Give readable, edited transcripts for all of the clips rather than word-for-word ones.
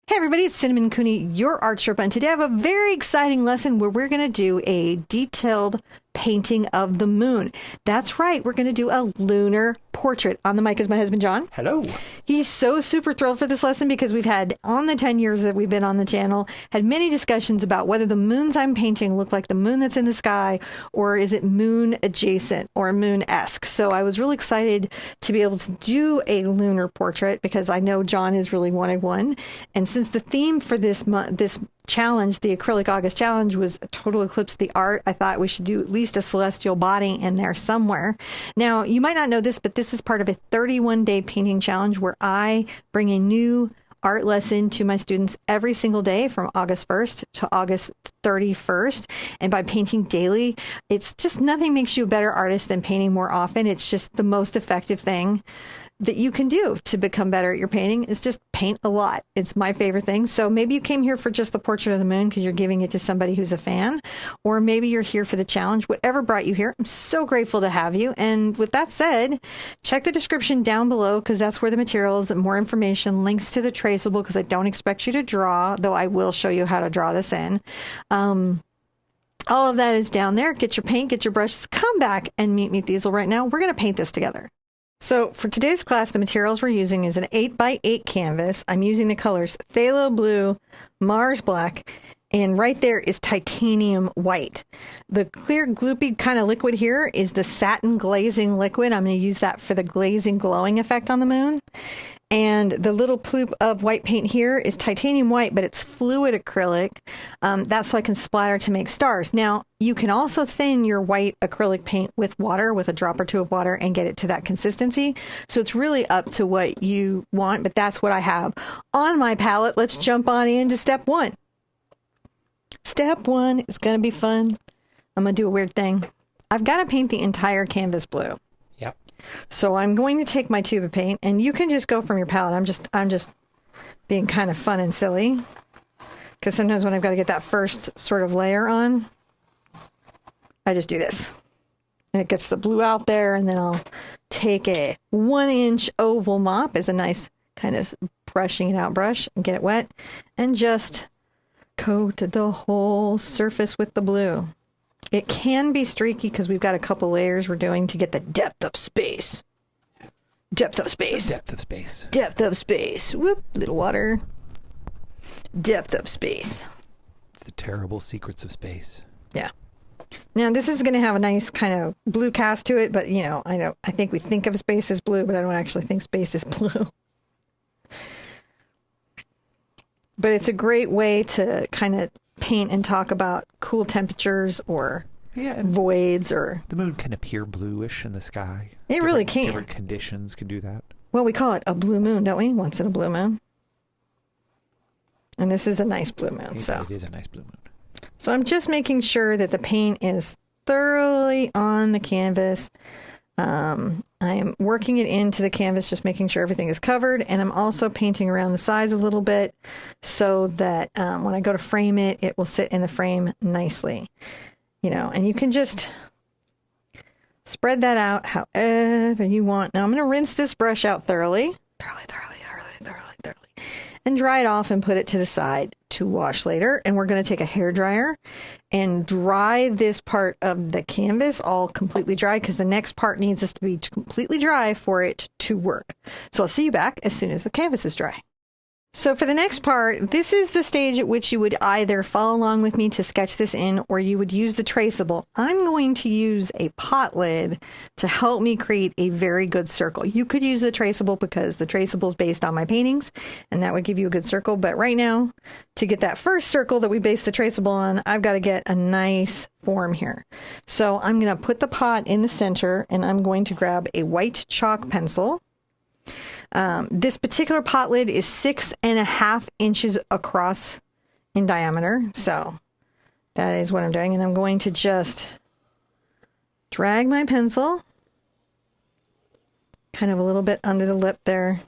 Hey everybody, it's Cinnamon Cooney, your Art Sherpa, and today I have a very exciting lesson where we're going to do a detailed painting of the moon. That's right, we're going to do a lunar portrait. On the mic is my husband, John. Hello. He's so super thrilled for this lesson because we've had, on the 10 years that we've been on the channel, had many discussions about whether the moons I'm painting look like the moon that's in the sky, or is it moon adjacent or moon-esque. So I was really excited to be able to do a lunar portrait because I know John has really wanted one. And since the theme for this challenge, the Acrylic August challenge, was a total eclipse of the art, I thought we should do at least a celestial body in there somewhere. Now, you might not know this, but this is part of a 31-day painting challenge where I bring a new art lesson to my students every single day from August 1st to August 31st. And by painting daily, it's just nothing makes you a better artist than painting more often. It's just the most effective thing that you can do to become better at your painting is just paint a lot. It's my favorite thing. So maybe you came here for just the portrait of the moon because you're giving it to somebody who's a fan, or maybe you're here for the challenge. Whatever brought you here, I'm so grateful to have you. And with that said, check the description down below because that's where the materials and more information, links to the traceable, because I don't expect you to draw, though I will show you how to draw this in. All of that is down there. Get your paint, get your brushes, come back and meet me at the easel right now. We're going to paint this together. So for today's class, the materials we're using is an 8x8 canvas. I'm using the colors Phthalo Blue, Mars Black, and right there is titanium white. The clear gloopy kind of liquid here is the satin glazing liquid. I'm going to use that for the glazing glowing effect on the moon. And the little ploop of white paint here is titanium white, but it's fluid acrylic. That's so I can splatter to make stars. Now, you can also thin your white acrylic paint with water, with a drop or two of water, and get it to that consistency. So it's really up to what you want, but that's what I have on my palette. Let's jump on into step one. Step one is going to be fun. I'm going to do a weird thing. I've got to paint the entire canvas blue. Yep. So I'm going to take my tube of paint, and you can just go from your palette. I'm just being kind of fun and silly, because sometimes when I've got to get that first sort of layer on, I just do this, and it gets the blue out there. And then I'll take a 1-inch oval mop as a nice kind of brushing it out brush and get it wet, and just coat the whole surface with the blue. It can be streaky because we've got a couple layers we're doing to get the depth of space. Depth of space. Depth of space. Depth of space. Whoop, little water. Depth of space. It's the terrible secrets of space. Yeah. Now this is going to have a nice kind of blue cast to it, but you know, I think we think of space as blue, but I don't actually think space is blue. But it's a great way to kind of paint and talk about cool temperatures or voids, or the moon can appear bluish in the sky. It really can. Different conditions can do that. Well, we call it a blue moon, don't we? Once in a blue moon. And this is a nice blue moon. So it is a nice blue moon. So I'm just making sure that the paint is thoroughly on the canvas. I am working it into the canvas, just making sure everything is covered. And I'm also painting around the sides a little bit so that when I go to frame it, it will sit in the frame nicely. You know, and you can just spread that out however you want. Now I'm going to rinse this brush out thoroughly, and dry it off and put it to the side to wash later. And we're going to take a hair dryer and dry this part of the canvas all completely dry, because the next part needs us to be completely dry for it to work. So I'll see you back as soon as the canvas is dry. So for the next part, this is the stage at which you would either follow along with me to sketch this in, or you would use the traceable. I'm going to use a pot lid to help me create a very good circle. You could use the traceable because the traceable is based on my paintings, and that would give you a good circle. But right now, to get that first circle that we base the traceable on, I've got to get a nice form here. So I'm going to put the pot in the center, and I'm going to grab a white chalk pencil. This particular pot lid is 6.5 inches across in diameter. So that is what I'm doing. And I'm going to just drag my pencil kind of a little bit under the lip there.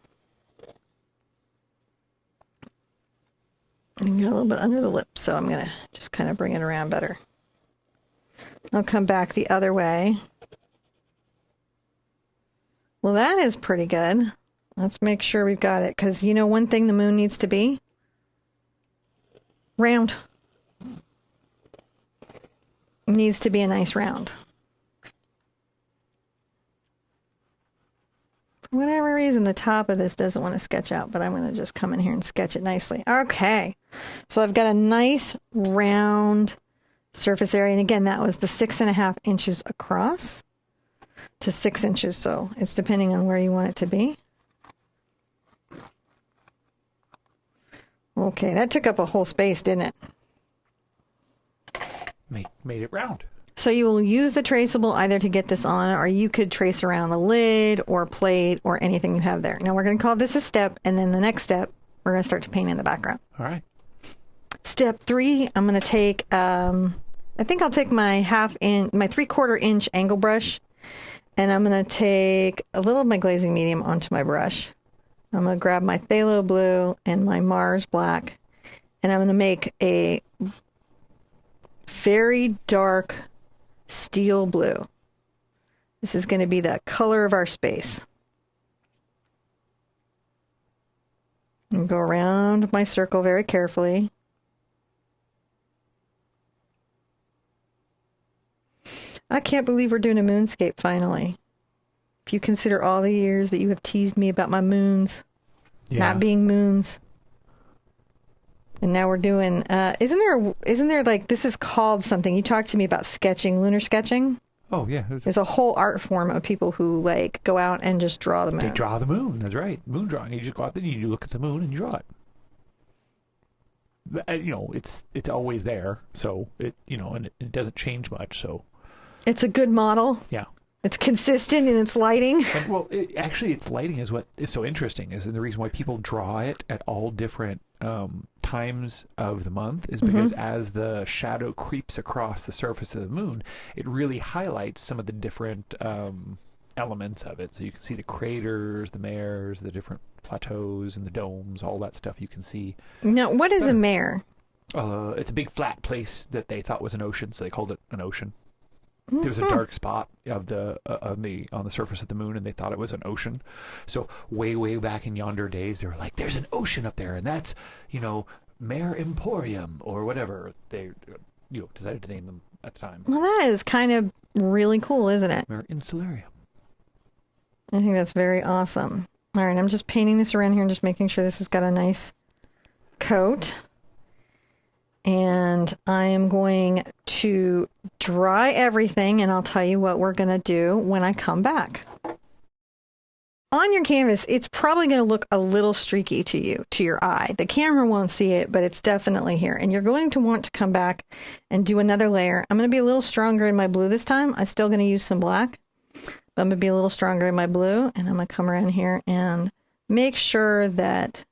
And get a little bit under the lip. So I'm going to just kind of bring it around better. I'll come back the other way. Well, that is pretty good. Let's make sure we've got it, because you know one thing the moon needs to be? Round. Needs to be a nice round. For whatever reason, the top of this doesn't want to sketch out, but I'm going to just come in here and sketch it nicely. Okay. So I've got a nice round surface area. And again, that was the 6.5 inches across to 6 inches. So it's depending on where you want it to be. Okay, that took up a whole space, didn't it? Made it round. So you will use the traceable either to get this on, or you could trace around a lid or plate or anything you have there. Now we're going to call this a step, and then the next step, we're going to start to paint in the background. All right. Step 3, I'm going to take, I think I'll take my 3/4 inch angle brush, and I'm going to take a little of my glazing medium onto my brush. I'm going to grab my phthalo blue and my Mars black, and I'm going to make a very dark steel blue. This is going to be the color of our space. And go around my circle very carefully. I can't believe we're doing a moonscape finally. If you consider all the years that you have teased me about my moons not being moons. And now we're doing, isn't there like, this is called something. You talked to me about sketching, lunar sketching. Oh, yeah. There's a whole art form of people who like go out and just draw the moon. They draw the moon. That's right. Moon drawing. You just go out there and you look at the moon and you draw it. You know, it's always there. So and it doesn't change much. So it's a good model. Yeah. It's consistent in its lighting. And, well, actually, its lighting is what is so interesting. Is the reason why people draw it at all different times of the month is because as the shadow creeps across the surface of the moon, it really highlights some of the different elements of it. So you can see the craters, the mares, the different plateaus and the domes, all that stuff you can see. Now, what is a mare? It's a big flat place that they thought was an ocean, so they called it an ocean. There was a dark spot of on the surface of the moon, and they thought it was an ocean. So way back in yonder days, they were like, "There's an ocean up there, and that's Mare Emporium or whatever." They decided to name them at the time. Well, that is kind of really cool, isn't it? Mare Insularium. I think that's very awesome. All right, I'm just painting this around here and just making sure this has got a nice coat. And I am going to dry everything, and I'll tell you what we're going to do when I come back. On your canvas, it's probably going to look a little streaky to your eye. The camera won't see it, but it's definitely here. And you're going to want to come back and do another layer. I'm going to be a little stronger in my blue this time. I'm still going to use some black, but I'm going to be a little stronger in my blue. And I'm going to come around here and make sure that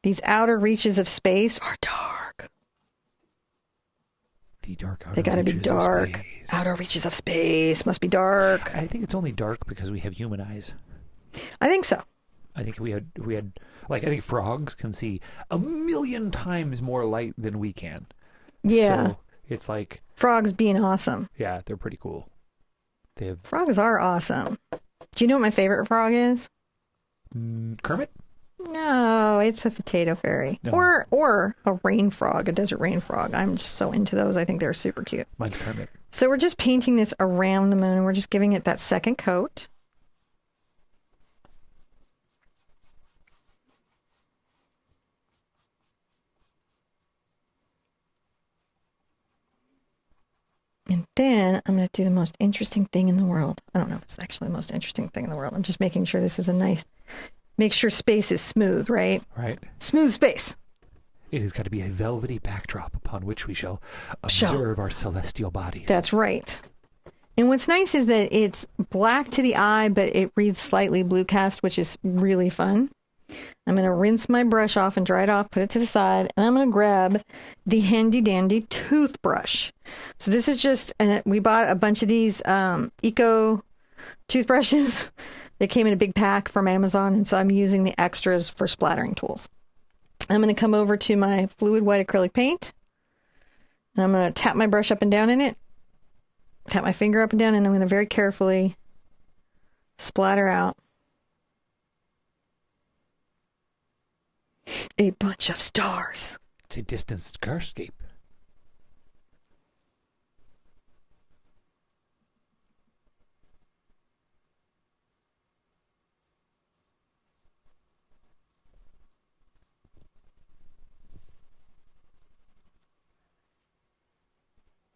these outer reaches of space are dark. The dark outer They got to be dark. Outer reaches of space must be dark. I think it's only dark because we have human eyes. I think so. I think we had like I think frogs can see 1,000,000 times more light than we can. Yeah. So it's like frogs being awesome. Yeah, they're pretty cool. Frogs are awesome. Do you know what my favorite frog is? Kermit? No, it's a potato fairy. No. Or a rain frog, a desert rain frog. I'm just so into those. I think they're super cute. Mine's Kermit. So we're just painting this around the moon, and we're just giving it that second coat. And then I'm going to do the most interesting thing in the world. I don't know if it's actually the most interesting thing in the world. I'm just making sure this is make sure space is smooth, right? Right. Smooth space. It has got to be a velvety backdrop upon which we shall observe our celestial bodies. That's right. And what's nice is that it's black to the eye, but it reads slightly blue cast, which is really fun. I'm going to rinse my brush off and dry it off, put it to the side, and I'm going to grab the handy dandy toothbrush. So this is just, we bought a bunch of these eco toothbrushes. They came in a big pack from Amazon, and so I'm using the extras for splattering tools. I'm going to come over to my fluid white acrylic paint, and I'm going to tap my brush up and down in it, tap my finger up and down, and I'm going to very carefully splatter out a bunch of stars. It's a distant starscape.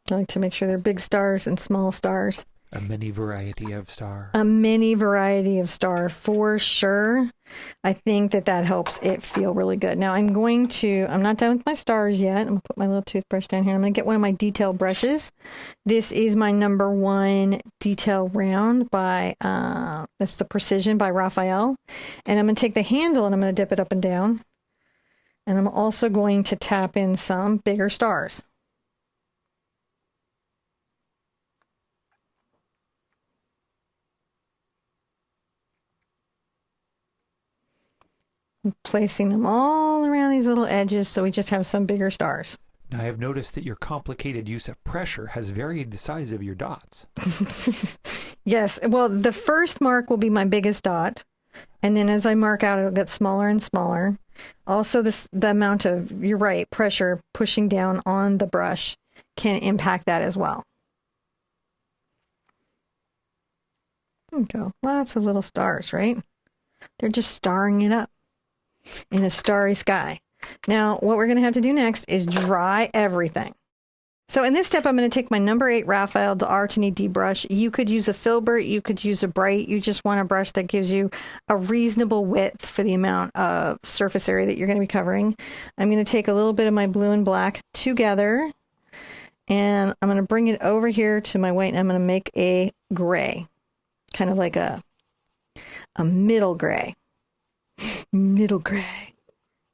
I like to make sure they're big stars and small stars. A mini variety of star. A mini variety of star for sure. I think that helps it feel really good. Now I'm not done with my stars yet. I'm going to put my little toothbrush down here. I'm going to get one of my detail brushes. This is my number 1 detail round by, that's the Precision by Raphael. And I'm going to take the handle and I'm going to dip it up and down. And I'm also going to tap in some bigger stars. Placing them all around these little edges so we just have some bigger stars. Now, I have noticed that your complicated use of pressure has varied the size of your dots. Yes. Well, the first mark will be my biggest dot. And then as I mark out, it'll get smaller and smaller. Also, the amount of, you're right, pressure pushing down on the brush can impact that as well. There we go. Lots of little stars, right? They're just starring it up in a starry sky. Now, what we're going to have to do next is dry everything. So in this step, I'm going to take my number 8 Raphael d'Artagnan brush. You could use a filbert, you could use a bright. You just want a brush that gives you a reasonable width for the amount of surface area that you're going to be covering. I'm going to take a little bit of my blue and black together, and I'm going to bring it over here to my white, and I'm going to make a gray, kind of like a middle gray. Middle gray.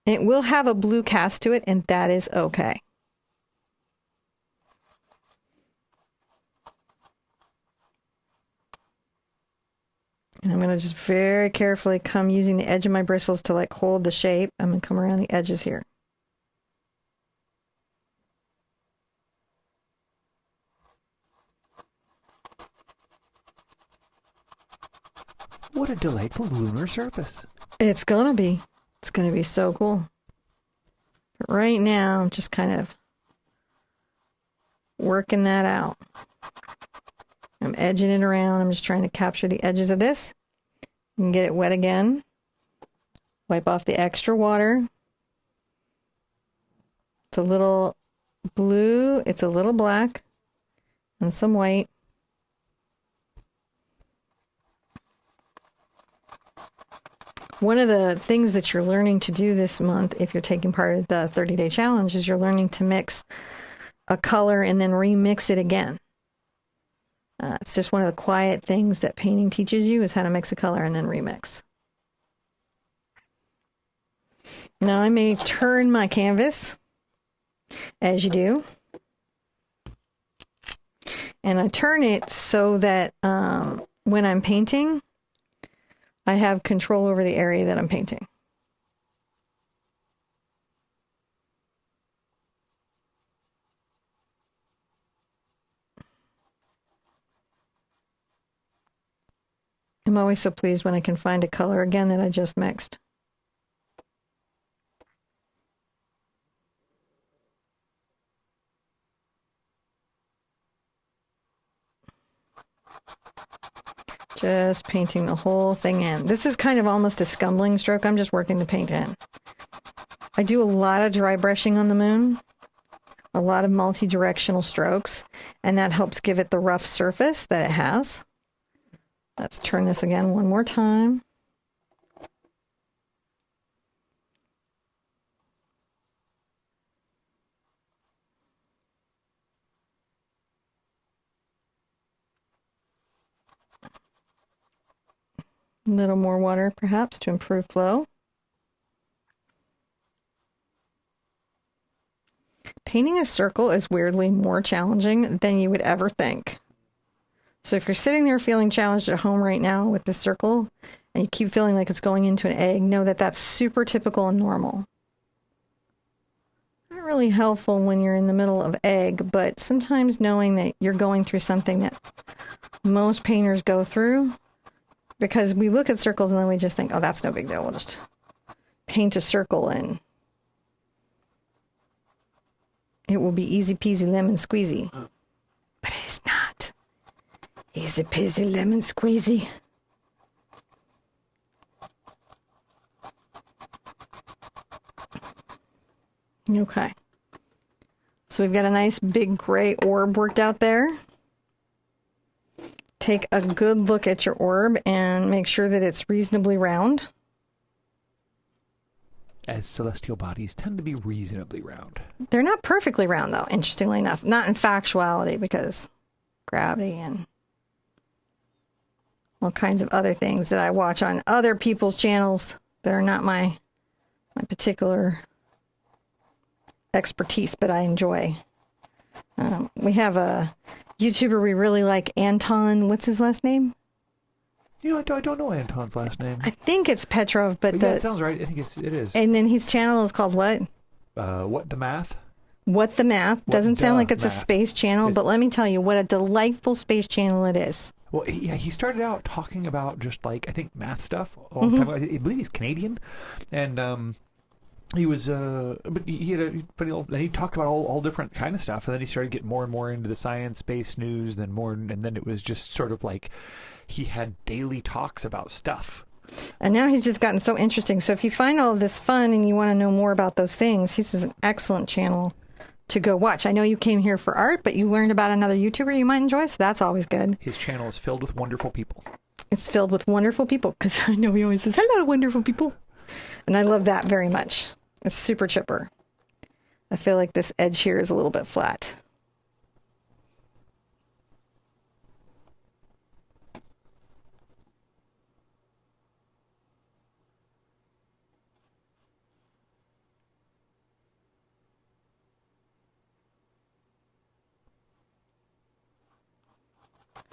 It will have a blue cast to it, and that is okay. And I'm going to just very carefully come using the edge of my bristles to like hold the shape. I'm going to come around the edges here. What a delightful lunar surface. It's going to be. It's going to be so cool. But right now, I'm just kind of working that out. I'm edging it around. I'm just trying to capture the edges of this and get it wet again. Wipe off the extra water. It's a little blue. It's a little black and some white. One of the things that you're learning to do this month, if you're taking part of the 30-day challenge, is you're learning to mix a color and then remix it again. It's just one of the quiet things that painting teaches you is how to mix a color and then remix. Now I may turn my canvas, as you do. And I turn it so that when I'm painting, I have control over the area that I'm painting. I'm always so pleased when I can find a color again that I just mixed. Just painting the whole thing in. This is kind of almost a scumbling stroke. I'm just working the paint in. I do a lot of dry brushing on the moon, a lot of multi-directional strokes, and that helps give it the rough surface that it has. Let's turn this again one more time. A little more water, perhaps, to improve flow. Painting a circle is weirdly more challenging than you would ever think. So if you're sitting there feeling challenged at home right now with this circle, and you keep feeling like it's going into an egg, know that that's super typical and normal. Not really helpful when you're in the middle of egg, but sometimes knowing that you're going through something that most painters go through, because we look at circles and then we just think, oh, that's no big deal. We'll just paint a circle and it will be easy peasy lemon squeezy. But it is not. Easy peasy lemon squeezy. Okay. So we've got a nice big gray orb worked out there. Take a good look at your orb and make sure that it's reasonably round. As celestial bodies tend to be reasonably round. They're not perfectly round, though, interestingly enough. Not in factuality, because gravity and all kinds of other things that I watch on other people's channels that are not my particular expertise, but I enjoy. We have a YouTuber we really like, Anton. What's his last name? You know, I don't know Anton's last name. I think it's Petrov, but yeah, it sounds right. I think it is. And then his channel is called what? What the Math? What the Math. Doesn't sound like it's a space channel, but let me tell you what a delightful space channel it is. Well, he started out talking about just like, I think, math stuff a long time ago. I believe he's Canadian, and he was, but he talked about all different kind of stuff, and then he started getting more and more into the science-based news, and then it was just sort of like he had daily talks about stuff. And now he's just gotten so interesting. So if you find all of this fun and you want to know more about those things, this is an excellent channel to go watch. I know you came here for art, but you learned about another YouTuber you might enjoy, so that's always good. His channel is filled with wonderful people. It's filled with wonderful people, because I know he always says, hello, wonderful people. And I love that very much. It's super chipper. I feel like this edge here is a little bit flat.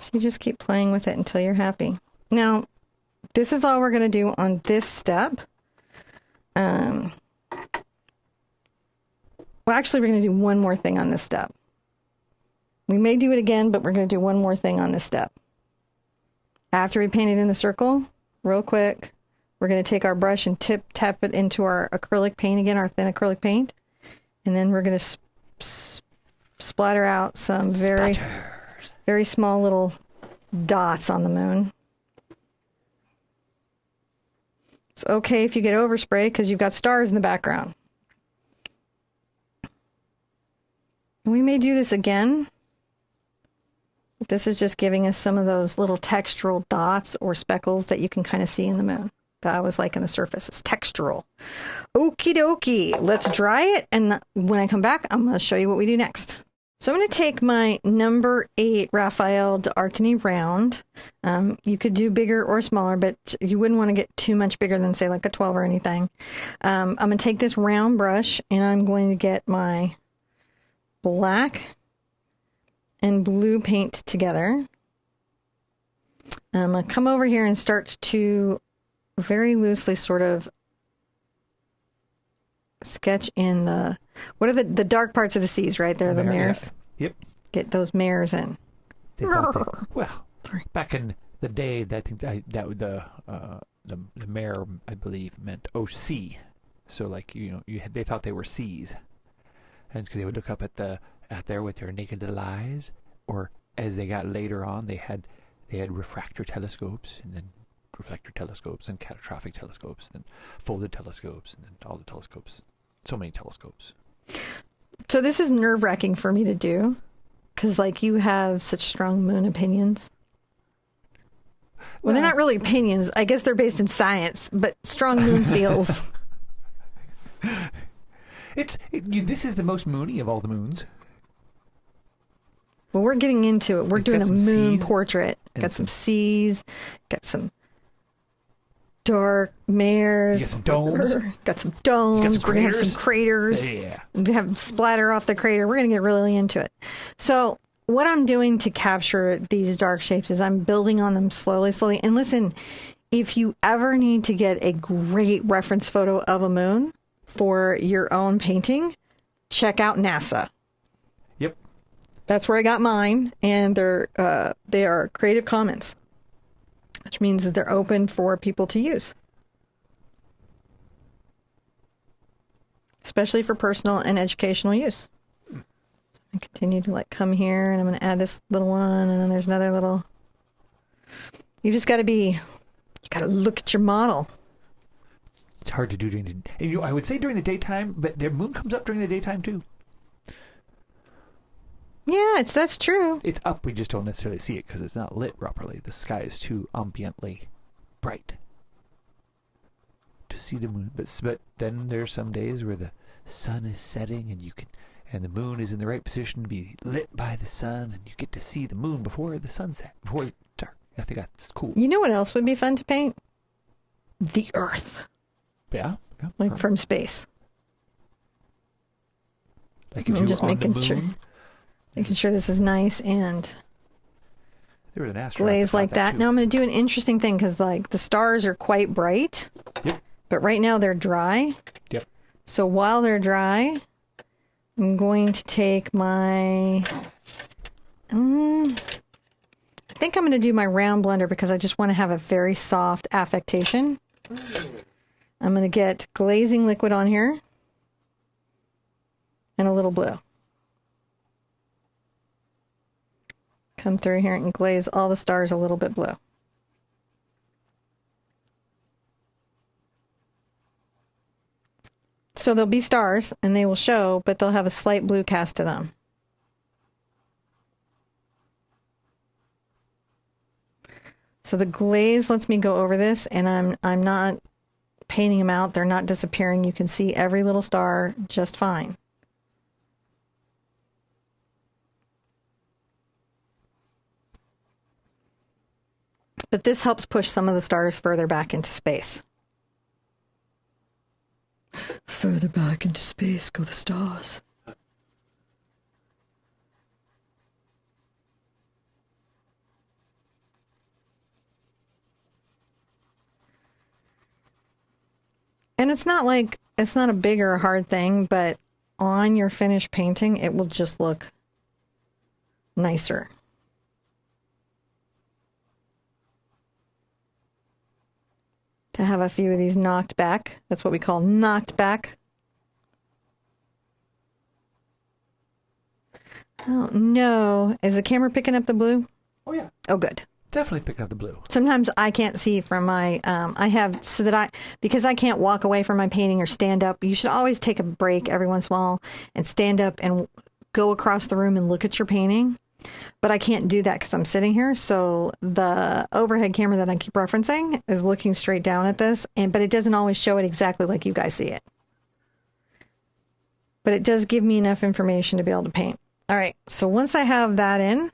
So you just keep playing with it until you're happy. Now, this is all we're going to do on this step. Well, actually, we're going to do one more thing on this step. We may do it again, but we're going to do one more thing on this step. After we paint it in the circle, real quick, we're going to take our brush and tap it into our acrylic paint again, our thin acrylic paint. And then we're going to splatter out some very small little dots on the moon. It's okay if you get overspray because you've got stars in the background. And we may do this again. But this is just giving us some of those little textural dots or speckles that you can kind of see in the moon. That I was like in the surface. It's textural. Okie dokie. Let's dry it. And when I come back, I'm going to show you what we do next. So I'm going to take my number 8 Raphael d'Artagnan round. You could do bigger or smaller, but you wouldn't want to get too much bigger than, say, like a 12 or anything. I'm going to take this round brush, and I'm going to get my black and blue paint together. I'm going to come over here and start to very loosely sort of sketch in the, what are the dark parts of the seas, right? They're the mares. Yeah. Yep. Get those mares in. Well, back in the day, the mare, I believe, meant OC. So, like, they thought they were seas, and it's because they would look up at there with their naked little eyes, or as they got later on, they had refractor telescopes, and then reflector telescopes, and catastrophic telescopes, and then folded telescopes, and then all the telescopes. So many telescopes. So this is nerve-wracking for me to do, because, like, you have such strong moon opinions. Well, they're not really opinions. I guess they're based in science, but strong moon feels. This is the most moony of all the moons. Well, we're getting into it. We're doing a moon seas, portrait. Got some seas, got some dark mares. You got some domes. Got some domes. Got some We're going to have some craters. Yeah. Have splatter off the crater. We're going to get really into it. So what I'm doing to capture these dark shapes is I'm building on them slowly. And listen, if you ever need to get a great reference photo of a moon for your own painting, check out NASA. Yep. That's where I got mine, and they are Creative Commons, which means that they're open for people to use, especially for personal and educational use. Continue to like come here, and I'm going to add this little one, and then there's another little. You just got to you got to look at your model. It's hard to do during the, I would say during the daytime, but the moon comes up during the daytime too. Yeah, that's true. It's up. We just don't necessarily see it because it's not lit properly. The sky is too ambiently bright to see the moon. But then there's some days where the sun is setting and the moon is in the right position to be lit by the sun, and you get to see the moon before the sunset, before it's dark. I think that's cool. You know what else would be fun to paint? The Earth. Yeah. Like from space. Like if you just were on making the moon, making sure this is nice and there was an astronaut glaze like that. too. Now I'm going to do an interesting thing because like the stars are quite bright. Yep. But right now they're dry. Yep. So while they're dry, I'm going to take my... I think I'm going to do my round blender because I just want to have a very soft affectation. I'm going to get glazing liquid on here and a little blue. Come through here and glaze all the stars a little bit blue. So they'll be stars and they will show, but they'll have a slight blue cast to them. So the glaze lets me go over this, and I'm not painting them out. They're not disappearing. You can see every little star just fine. But this helps push some of the stars further back into space. Further back into space go the stars. And it's not a big or a hard thing, but on your finished painting, it will just look nicer. To have a few of these knocked back. That's what we call knocked back. Oh, no. Is the camera picking up the blue? Oh, yeah. Oh, good. Definitely picking up the blue. Sometimes I can't see from my, because I can't walk away from my painting or stand up. You should always take a break every once in a while and stand up and go across the room and look at your painting. But I can't do that because I'm sitting here. So the overhead camera that I keep referencing is looking straight down at this, but it doesn't always show it exactly like you guys see it. But it does give me enough information to be able to paint. All right. So once I have that in,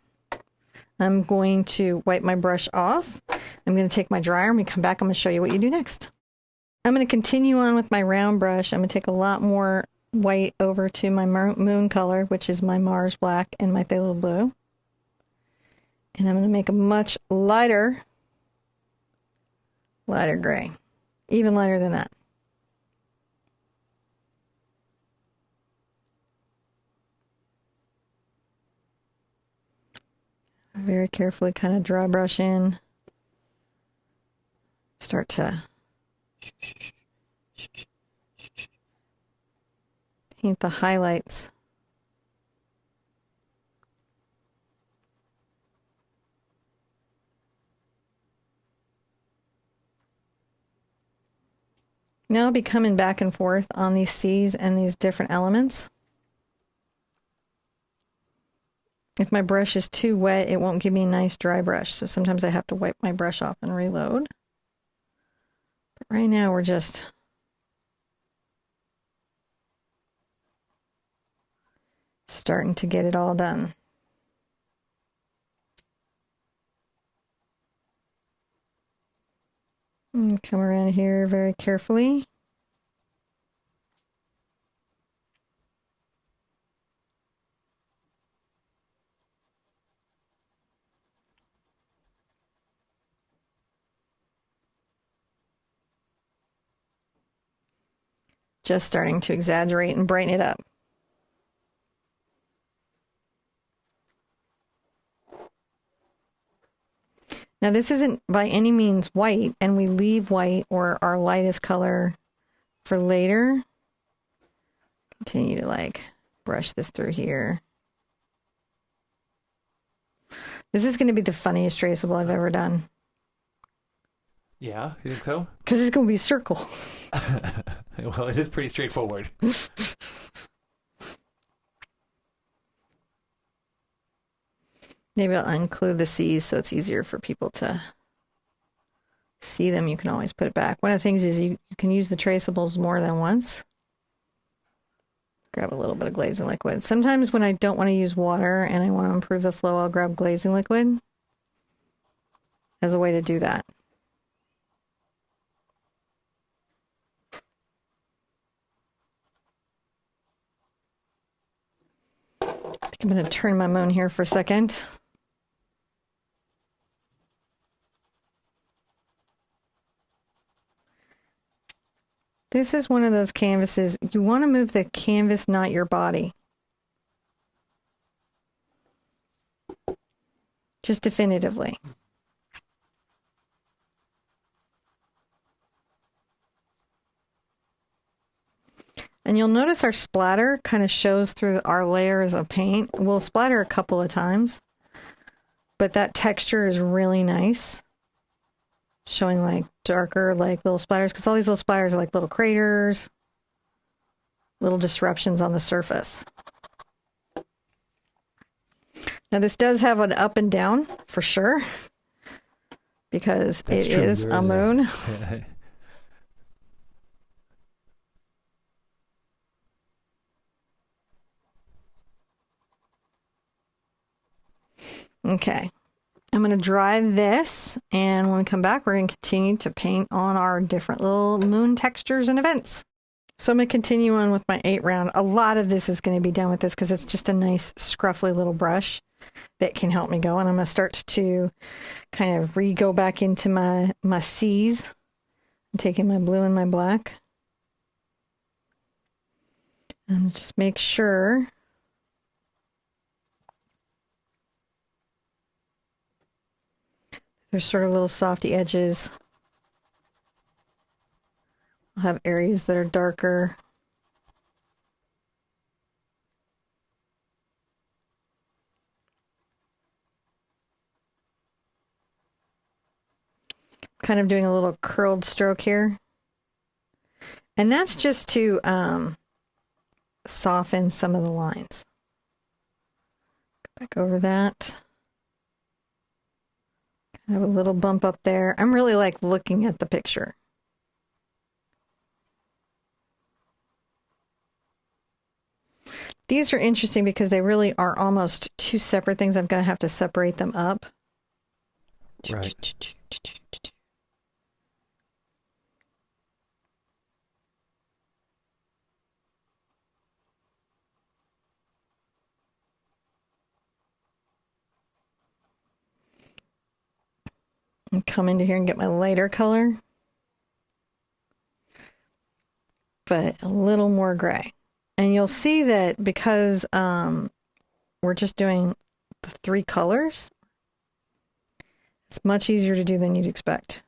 I'm going to wipe my brush off. I'm going to take my dryer. When we come back, I'm going to show you what you do next. I'm going to continue on with my round brush. I'm going to take a lot more white over to my moon color, which is my Mars black and my phthalo blue. And I'm going to make a much lighter gray, even lighter than that. Very carefully kind of dry brush in. Start to paint the highlights. Now I'll be coming back and forth on these C's and these different elements. If my brush is too wet, it won't give me a nice dry brush. So sometimes I have to wipe my brush off and reload. But right now we're just starting to get it all done. And come around here very carefully. Just starting to exaggerate and brighten it up. Now this isn't by any means white, and we leave white or our lightest color for later. Continue to brush this through here. This is going to be the funniest traceable I've ever done. Yeah, you think so? Because it's going to be a circle. Well, it is pretty straightforward. Maybe I'll include the C's so it's easier for people to see them. You can always put it back. One of the things is you can use the traceables more than once. Grab a little bit of glazing liquid. Sometimes when I don't want to use water and I want to improve the flow, I'll grab glazing liquid as a way to do that. I think I'm going to turn my moon here for a second. This is one of those canvases, you want to move the canvas, not your body. Just definitively. And you'll notice our splatter kind of shows through our layers of paint. We'll splatter a couple of times, but that texture is really nice. Showing like darker, like little splatters, because all these little splatters are like little craters, little disruptions on the surface. Now this does have an up and down for sure, because it is a moon. Okay. I'm going to dry this, and when we come back, we're going to continue to paint on our different little moon textures and events. So I'm going to continue on with my 8 round. A lot of this is going to be done with this because it's just a nice scruffy little brush that can help me go. And I'm going to start to kind of go back into my C's. I'm taking my blue and my black. And just make sure there's sort of little softy edges. I'll have areas that are darker. Kind of doing a little curled stroke here. And that's just to soften some of the lines. Go back over that. I have a little bump up there. I'm really like looking at the picture. These are interesting because they really are almost two separate things. I'm going to have to separate them up. Right. And come into here and get my lighter color, but a little more gray. And you'll see that because we're just doing the 3 colors, it's much easier to do than you'd expect.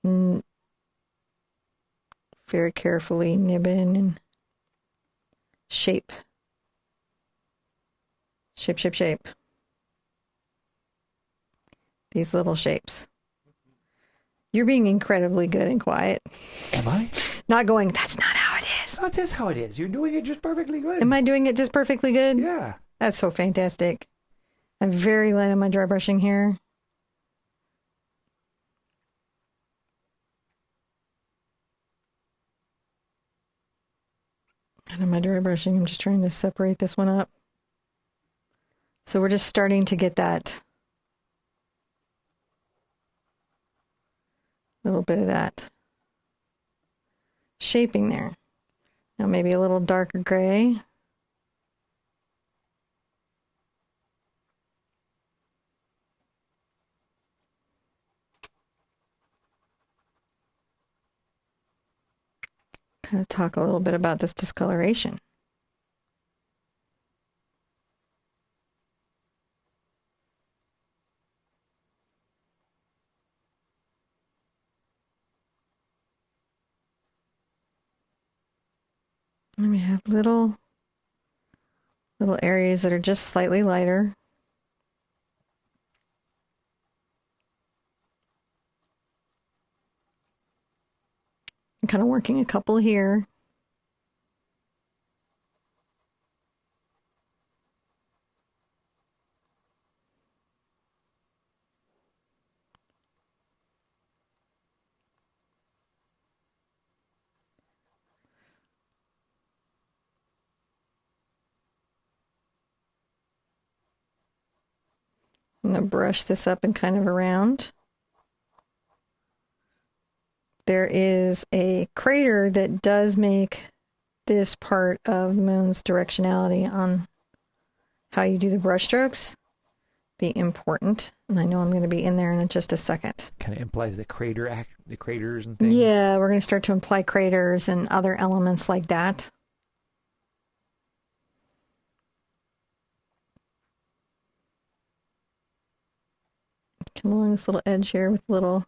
Very carefully nib in and shape. Shape. These little shapes. You're being incredibly good and quiet. Am I? Not going, that's not how it is. That is how it is. You're doing it just perfectly good. Am I doing it just perfectly good? Yeah. That's so fantastic. I'm very light on my dry brushing here. And on my dry brushing, I'm just trying to separate this one up. So we're just starting to get that little bit of that shaping there. Now maybe a little darker gray. Kind of talk a little bit about this discoloration. And we have little Little areas that are just slightly lighter. I'm kind of working a couple here. I'm going to brush this up and kind of around. There is a crater that does make this part of the moon's directionality on how you do the brush strokes be important. And I know I'm going to be in there in just a second. Kind of implies the craters and things. Yeah, we're going to start to imply craters and other elements like that. Come along this little edge here with little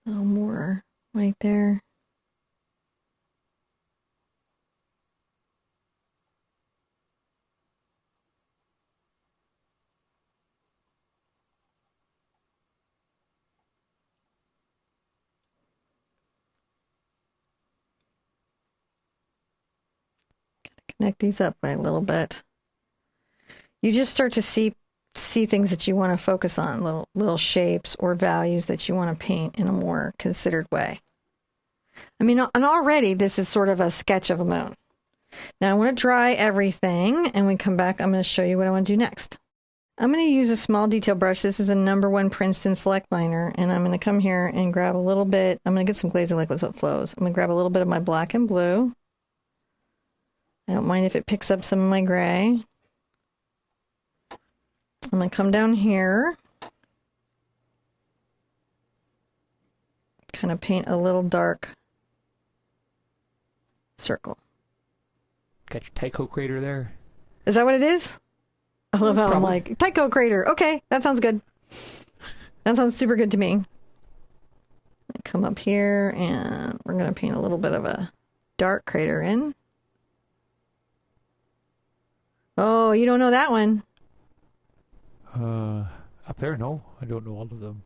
little more right there. Connect these up by a little bit. You just start to see things that you want to focus on, little shapes or values that you want to paint in a more considered way. I mean, and already this is sort of a sketch of a moon. Now I want to dry everything, and when we come back, I'm going to show you what I want to do next. I'm going to use a small detail brush. This is a #1 Princeton Select Liner, and I'm going to come here and grab a little bit. I'm going to get some glazing liquid so it flows. I'm going to grab a little bit of my black and blue. I don't mind if it picks up some of my gray. I'm going to come down here, kind of paint a little dark circle. Got your Tycho crater there. Is that what it is? I love how I'm like, Tycho crater. Okay, that sounds good. That sounds super good to me. Come up here, and we're going to paint a little bit of a dark crater in. Oh, you don't know that one. Up there? No, I don't know all of them.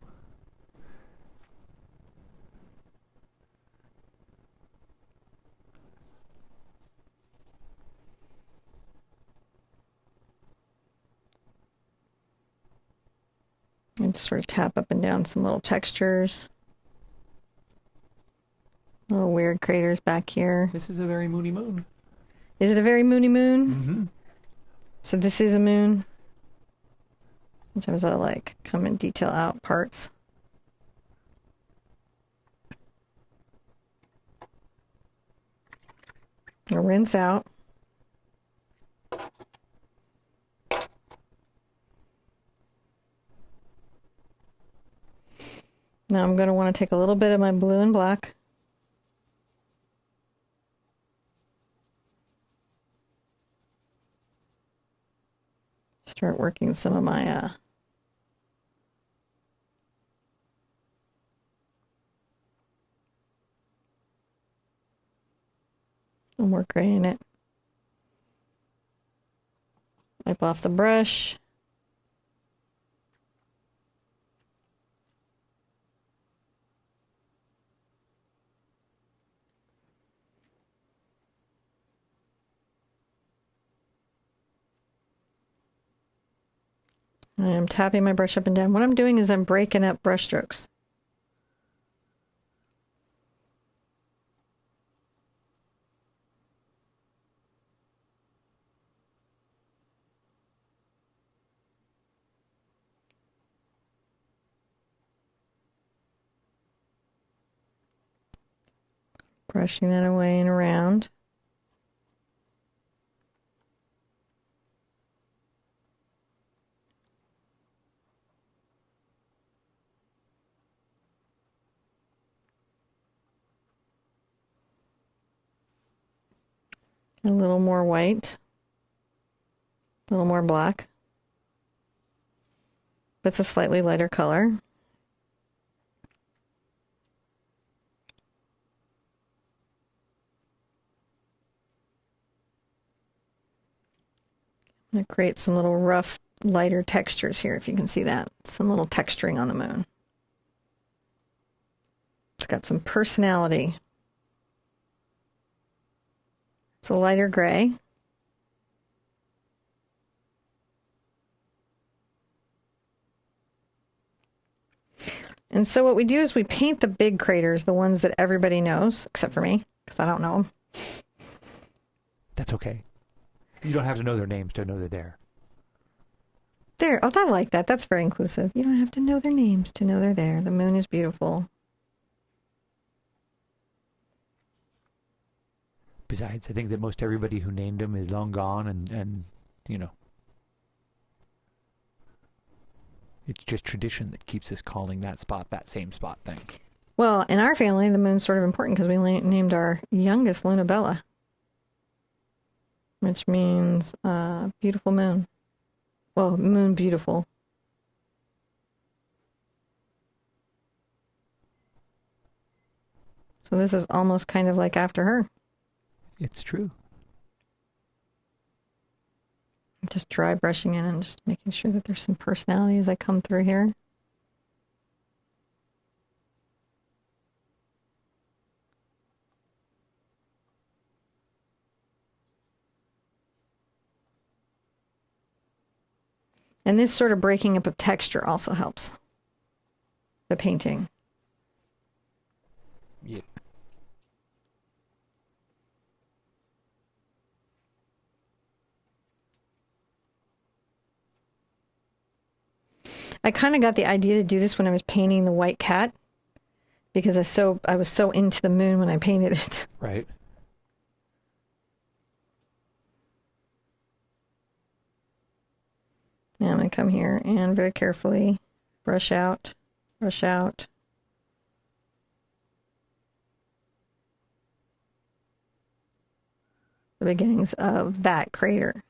And sort of tap up and down some little textures. Little weird craters back here. This is a very moony moon. Is it a very moony moon? Mm-hmm. So this is a moon. Sometimes I like come and detail out parts. I'll rinse out. Now I'm going to want to take a little bit of my blue and black. Start working some of my more gray in it. Wipe off the brush. I am tapping my brush up and down. What I'm doing is I'm breaking up brush strokes. Brushing that away and around. A little more white. A little more black. It's a slightly lighter color. I'm going to create some little rough, lighter textures here, if you can see that. Some little texturing on the moon. It's got some personality. It's a lighter gray. And so what we do is we paint the big craters, the ones that everybody knows, except for me, because I don't know them. That's okay. You don't have to know their names to know they're there. There. Oh, I like that. That's very inclusive. You don't have to know their names to know they're there. The moon is beautiful. Besides, I think that most everybody who named them is long gone, and you know, it's just tradition that keeps us calling that spot that same spot thing. Well, in our family, the moon's sort of important because we named our youngest Luna Bella, which means beautiful moon. Well, moon beautiful. So this is almost kind of like after her. It's true. Just dry brushing in and just making sure that there's some personality as I come through here. And this sort of breaking up of texture also helps the painting. Yeah. I kind of got the idea to do this when I was painting the white cat because I was so into the moon when I painted it. Right. Now I'm going to come here and very carefully brush out the beginnings of that crater.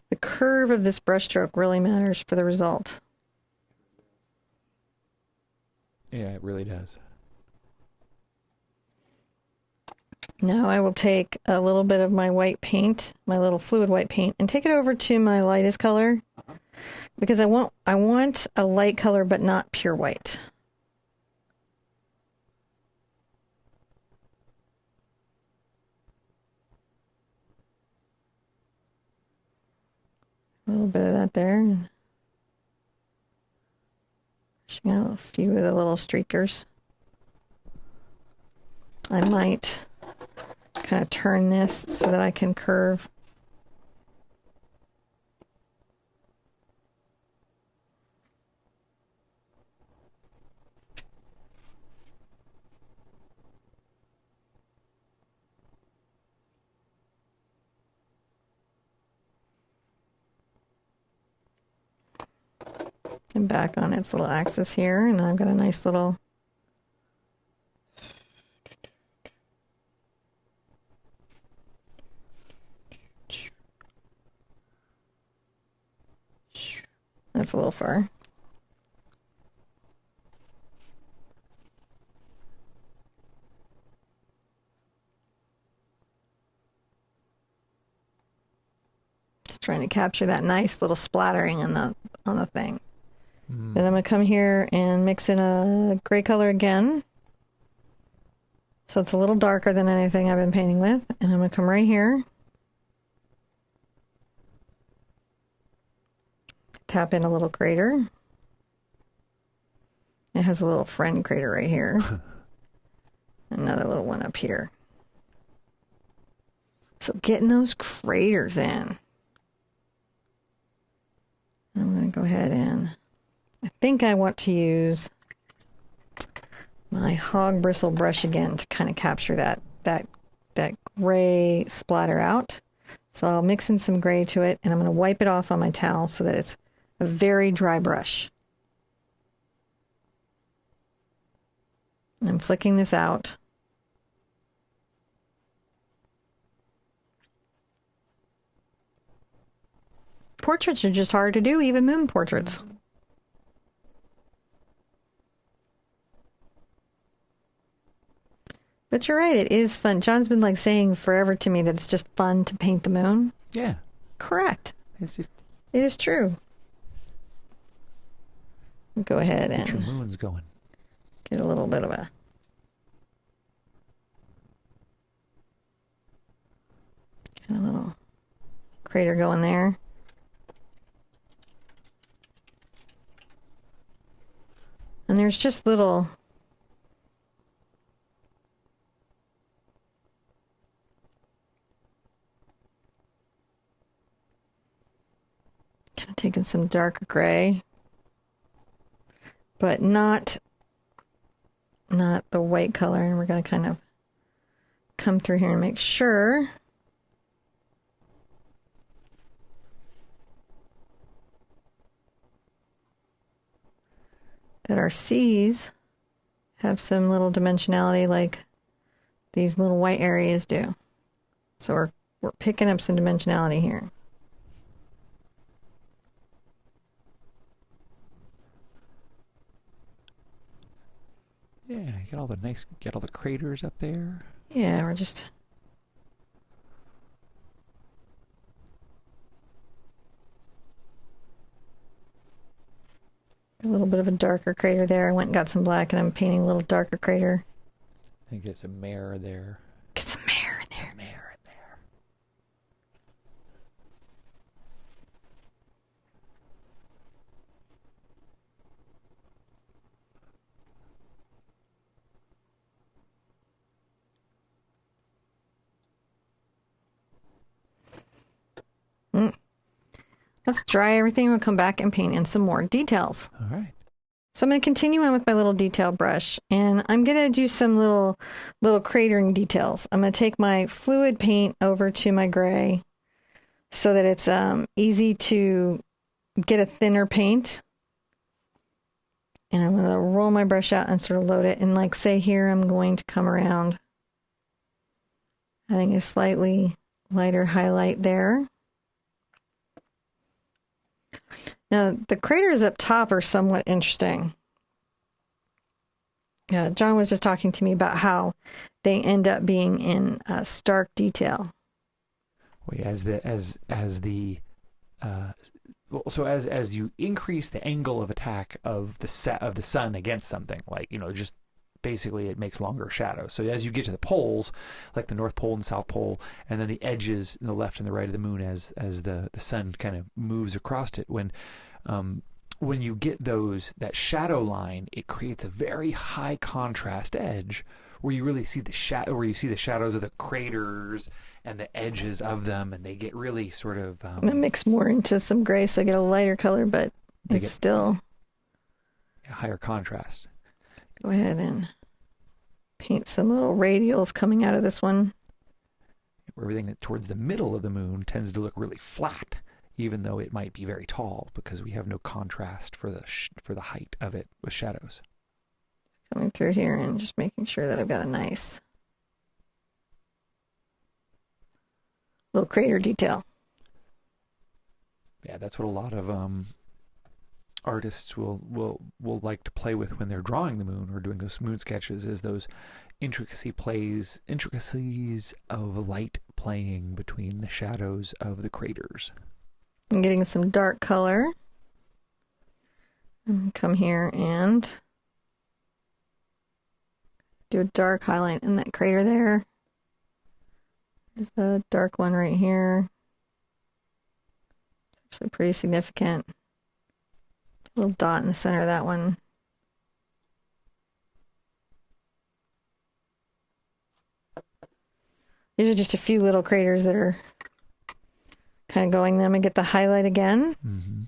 The curve of this brushstroke really matters for the result. Yeah, it really does. Now I will take a little bit of my white paint, my little fluid white paint, and take it over to my lightest color because I want a light color but not pure white. A little bit of that there. Pushing out a few of the little streakers. I might kind of turn this so that I can curve. And back on its little axis here, and I've got a nice little that's a little far. Just trying to capture that nice little splattering on the thing. Then I'm going to come here and mix in a gray color again. So it's a little darker than anything I've been painting with. And I'm going to come right here. Tap in a little crater. It has a little friend crater right here. Another little one up here. So getting those craters in. going to go ahead and I think I want to use my hog bristle brush again to kind of capture that gray splatter out. So I'll mix in some gray to it, and I'm going to wipe it off on my towel so that it's a very dry brush. I'm flicking this out. Portraits are just hard to do, even moon portraits. But you're right, it is fun. John's been like saying forever to me that it's just fun to paint the moon. Yeah. Correct. It's just... It is true. Go ahead and... Get your moons going. Get a little bit of a... Get a little crater going there. And there's just little... Kind of taking some darker gray, but not the white color. And we're going to kind of come through here and make sure that our C's have some little dimensionality like these little white areas do. So we're picking up some dimensionality here. Yeah, get all the craters up there. Yeah, we're just... A little bit of a darker crater there. I went and got some black and I'm painting a little darker crater. I think it's a mare there. Get some mare in there. Mare in there. Let's dry everything. We'll come back and paint in some more details. All right. So I'm going to continue on with my little detail brush, and I'm going to do some little cratering details. I'm going to take my fluid paint over to my gray so that it's easy to get a thinner paint. And I'm going to roll my brush out and sort of load it. And like say here, I'm going to come around, adding a slightly lighter highlight there. Now, the craters up top are somewhat interesting. John was just talking to me about how they end up being in stark detail. Well, as you increase the angle of attack of the sun against something, like just basically it makes longer shadows. So as you get to the poles, like the North Pole and South Pole, and then the edges, the left and the right of the moon, as the sun kind of moves across it, when you get that shadow line, it creates a very high contrast edge where you really see the shadows of the craters and the edges of them, and they get really sort of I'm gonna mix more into some gray so I get a lighter color, but it's still a higher contrast. Go ahead and paint some little radials coming out of this one. Everything that towards the middle of the moon tends to look really flat, even though it might be very tall, because we have no contrast for the height of it with shadows. Coming through here and just making sure that I've got a nice little crater detail. Yeah, that's what a lot of artists will like to play with when they're drawing the moon or doing those moon sketches, is those intricacies of light playing between the shadows of the craters. I'm getting some dark color. Come here and do a dark highlight in that crater there. There's a dark one right here. It's actually pretty significant. Little dot in the center of that one. These are just a few little craters that are kind of going. Then I'm going to get the highlight again. Mm-hmm.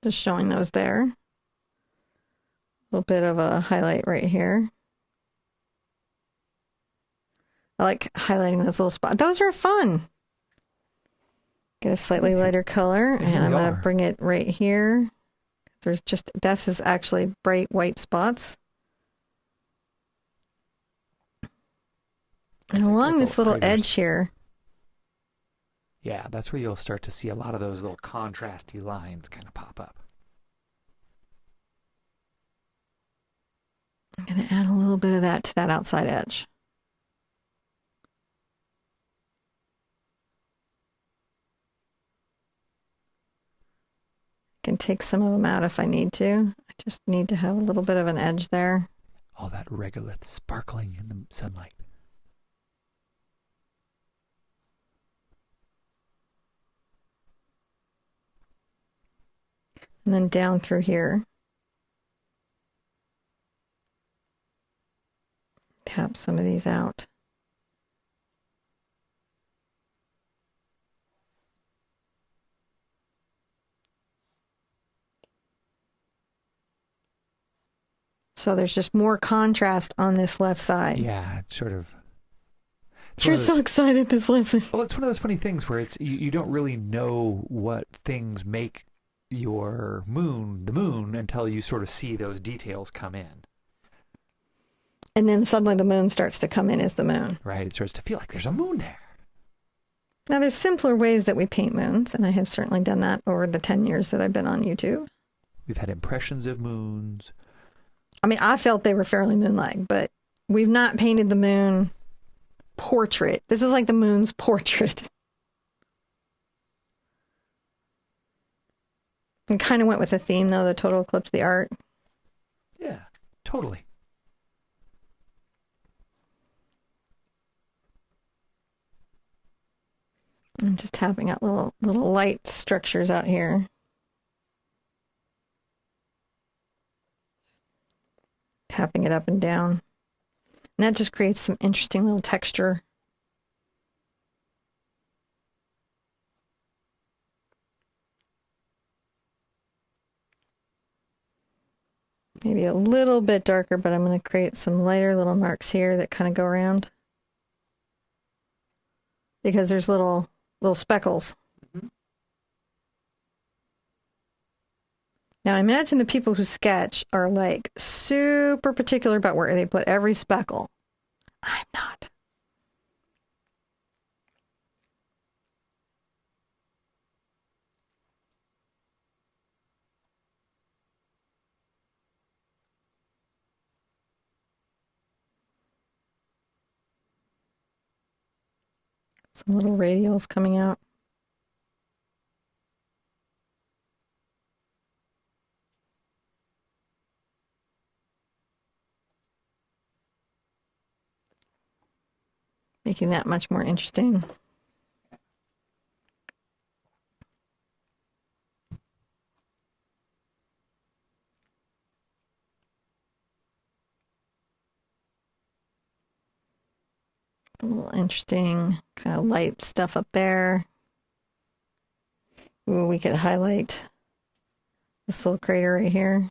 Just showing those there. A little bit of a highlight right here. I like highlighting those little spots. Those are fun. Get a slightly lighter color, and I'm going to bring it right here. This is actually bright white spots. And along this little edge here. Yeah, that's where you'll start to see a lot of those little contrasty lines kind of pop up. I'm going to add a little bit of that to that outside edge. I can take some of them out if I need to. I just need to have a little bit of an edge there. All that regolith sparkling in the sunlight. And then down through here. Tap some of these out. So there's just more contrast on this left side. Yeah, it's sort of. You're so excited this lesson. Well, it's one of those funny things where it's you don't really know what things make your moon the moon until you sort of see those details come in. And then suddenly the moon starts to come in as the moon. Right, it starts to feel like there's a moon there. Now there's simpler ways that we paint moons, and I have certainly done that over the 10 years that I've been on YouTube. We've had impressions of moons. I mean, I felt they were fairly moon-like, but we've not painted the moon portrait. This is like the moon's portrait. And kind of went with the theme, though, the total eclipse, the art. Yeah, totally. I'm just tapping out little light structures out here. Tapping it up and down. And that just creates some interesting little texture. Maybe a little bit darker, but I'm going to create some lighter little marks here that kind of go around. Because there's little speckles. Mm-hmm. Now, I imagine the people who sketch are like super particular about where they put every speckle. I'm not. Some little radials coming out. Making that much more interesting. A little interesting kind of light stuff up there. Ooh, we could highlight this little crater right here.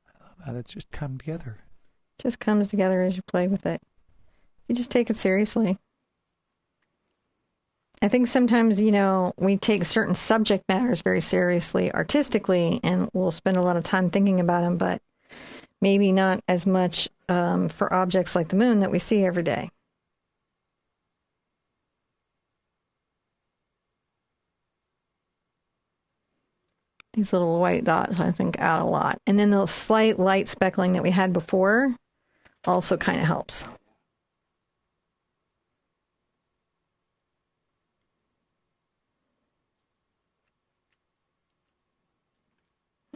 I love how that's just come together. Just comes together as you play with it. You just take it seriously. I think sometimes, we take certain subject matters very seriously artistically, and we'll spend a lot of time thinking about them, but maybe not as much for objects like the moon that we see every day. These little white dots, I think, add a lot. And then the slight light speckling that we had before also kind of helps.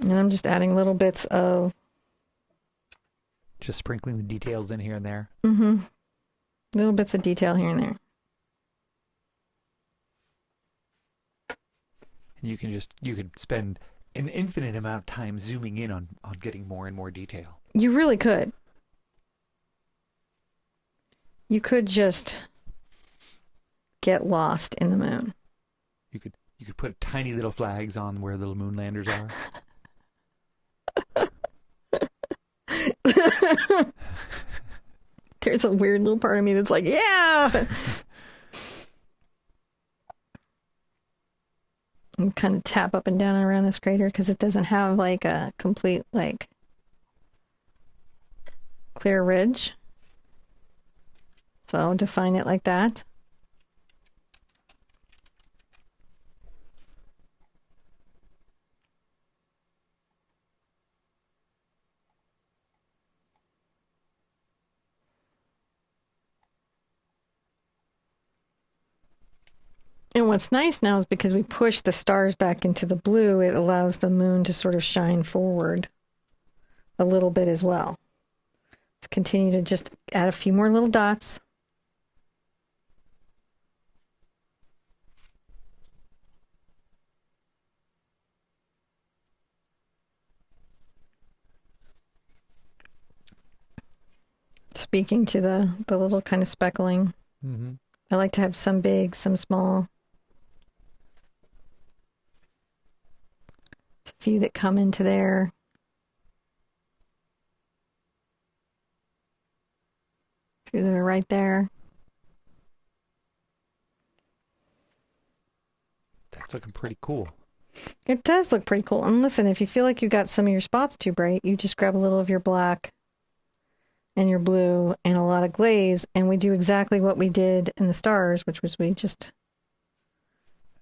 And I'm just adding little bits of... Just sprinkling the details in here and there. Mm-hmm. Little bits of detail here and there. And you could spend an infinite amount of time zooming in on getting more and more detail. You really could. You could just get lost in the moon. You could put tiny little flags on where the moon landers are. There's a weird little part of me that's like, yeah. And kind of tap up and down and around this crater because it doesn't have like a complete like clear ridge. So define it like that. And what's nice now is because we push the stars back into the blue, it allows the moon to sort of shine forward a little bit as well. Let's continue to just add a few more little dots. Speaking to the little kind of speckling, I like to have some big, some small. There's a few that come into there. A few that are right there. That's looking pretty cool. It does look pretty cool. And listen, if you feel like you got some of your spots too bright, you just grab a little of your black and your blue and a lot of glaze, and we do exactly what we did in the stars, which was we just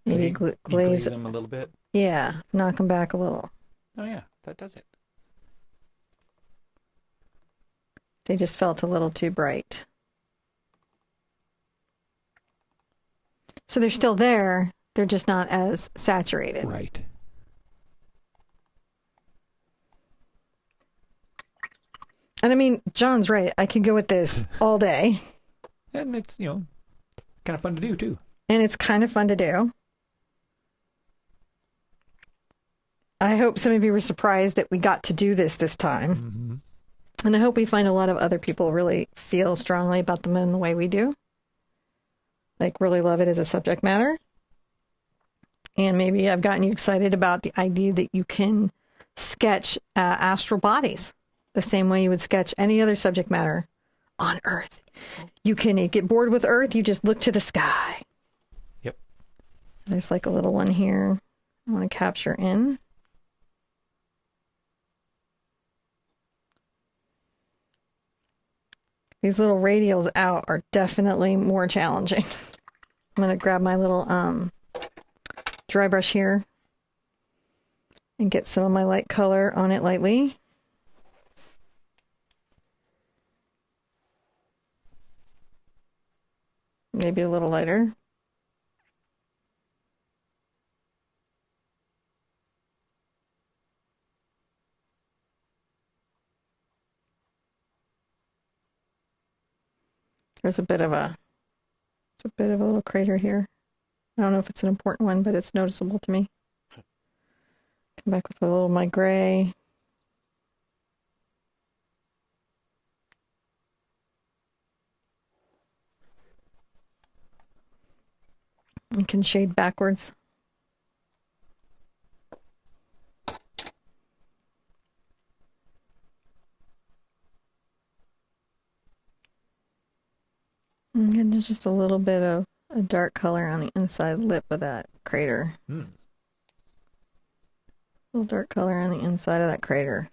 maybe glaze them a little bit. Yeah, knock them back a little. Oh yeah, that does it. They just felt a little too bright. So they're still there, they're just not as saturated. Right. And I mean, John's right. I could go with this all day. And it's, kind of fun to do, too. And it's kind of fun to do. I hope some of you were surprised that we got to do this time. Mm-hmm. And I hope we find a lot of other people really feel strongly about the moon the way we do. Like, really love it as a subject matter. And maybe I've gotten you excited about the idea that you can sketch astral bodies the same way you would sketch any other subject matter on Earth. You can get bored with Earth, you just look to the sky. Yep. There's like a little one here I want to capture in. These little radials out are definitely more challenging. I'm going to grab my little dry brush here and get some of my light color on it lightly. Maybe a little lighter. There's a bit of a little crater here. I don't know if it's an important one, but it's noticeable to me. Come back with a little of my gray. You can shade backwards. And there's just a little bit of a dark color on the inside lip of that crater. A little dark color on the inside of that crater.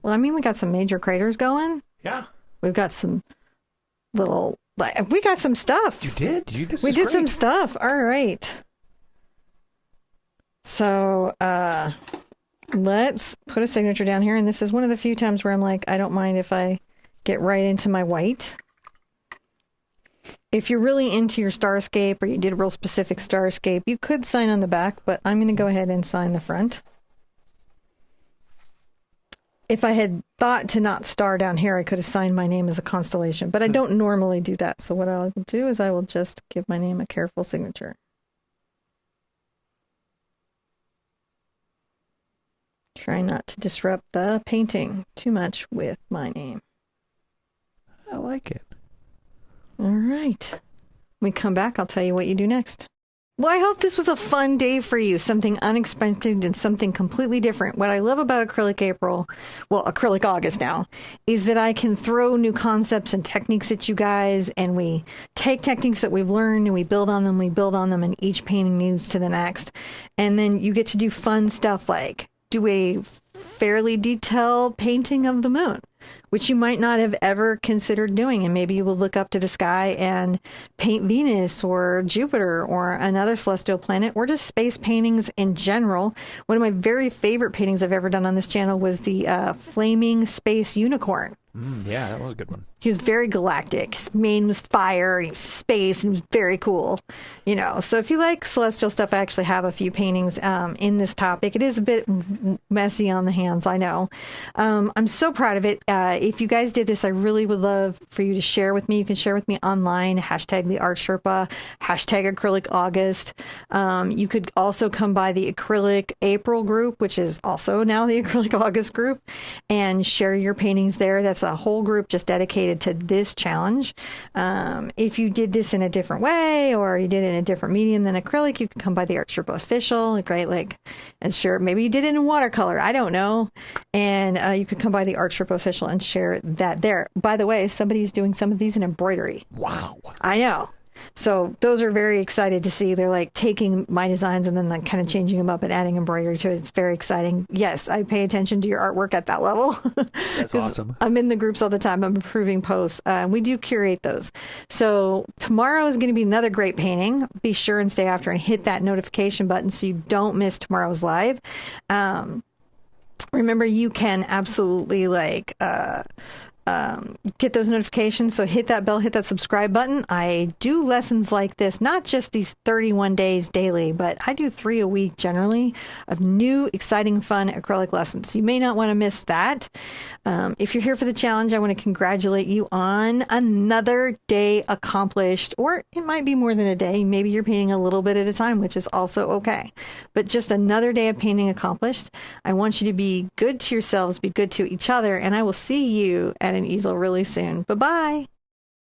Well, I mean, we got some major craters going. Yeah. We've got some little... We got some stuff. You did? We did some stuff. All right. So, let's put a signature down here. And this is one of the few times where I'm like, I don't mind if I get right into my white. If you're really into your starscape or you did a real specific starscape, you could sign on the back, but I'm going to go ahead and sign the front. If I had thought to not star down here, I could have signed my name as a constellation, but I don't normally do that. So what I will do is I will just give my name a careful signature. Try not to disrupt the painting too much with my name. I like it. All right. When we come back, I'll tell you what you do next. Well, I hope this was a fun day for you, something unexpected and something completely different. What I love about Acrylic August now, is that I can throw new concepts and techniques at you guys, and we take techniques that we've learned and we build on them, and each painting leads to the next. And then you get to do fun stuff like do a fairly detailed painting of the moon, which you might not have ever considered doing. And maybe you will look up to the sky and paint Venus or Jupiter or another celestial planet, or just space paintings in general. One of my very favorite paintings I've ever done on this channel was the flaming space unicorn. Yeah, that was a good one. He was very galactic. His mane was fire, and he was space, and he was very cool. So if you like celestial stuff, I actually have a few paintings in this topic. It is a bit messy on the hands, I know. I'm so proud of it. If you guys did this, I really would love for you to share with me. You can share with me online, hashtag the Art Sherpa, hashtag Acrylic August. You could also come by the Acrylic April group, which is also now the Acrylic August group, and share your paintings there. That's a whole group just dedicated to this challenge. If you did this in a different way, or you did it in a different medium than acrylic, you can come by the Art Sherpa official, and share. Maybe you did it in watercolor, I don't know, and you could come by the Art Sherpa official and share that there. By the way, somebody's doing some of these in embroidery. Wow. I know. So those are very excited to see. They're like taking my designs and then like kind of changing them up and adding embroidery to it. It's very exciting. Yes, I pay attention to your artwork at that level. That's awesome. I'm in the groups all the time. I'm approving posts. We do curate those. So tomorrow is going to be another great painting. Be sure and stay after and hit that notification button so you don't miss tomorrow's live. Remember, you can absolutely get those notifications. So hit that bell, hit that subscribe button. I do lessons like this, not just these 31 days daily, but I do 3 a week generally of new, exciting, fun acrylic lessons. You may not want to miss that. If you're here for the challenge, I want to congratulate you on another day accomplished, or it might be more than a day. Maybe you're painting a little bit at a time, which is also okay. But just another day of painting accomplished. I want you to be good to yourselves, be good to each other, and I will see you at an easel really soon. Bye-bye.